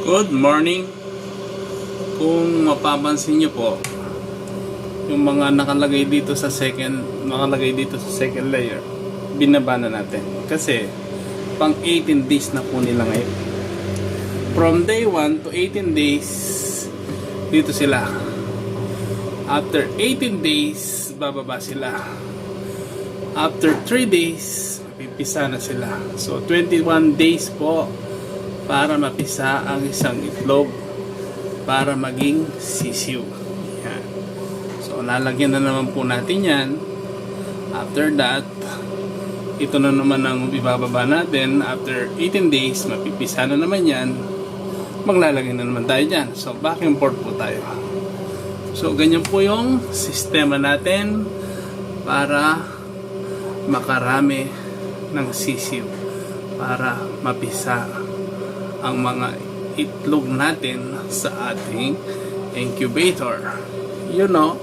Good morning. Kung mapapansin nyo po, yung mga nakalagay dito sa second layer, binaba na natin. Kasi pang 18 days na po nila ngayon. From day 1 to 18 days, dito sila. After 18 days, bababa sila. After 3 days, mapipisa na sila. So 21 days po para mapisa ang isang itlog para maging sisiw. Yan. So lalagyan na naman po natin yan. After that, ito na naman ang ibababa natin. After 18 days, mapipisa na naman yan. Maglalagay na naman tayo dyan. So back and forth po tayo. So ganyan po yung sistema natin para makarami ng sisiw, para mapisa ang mga itlog natin sa ating incubator. You know,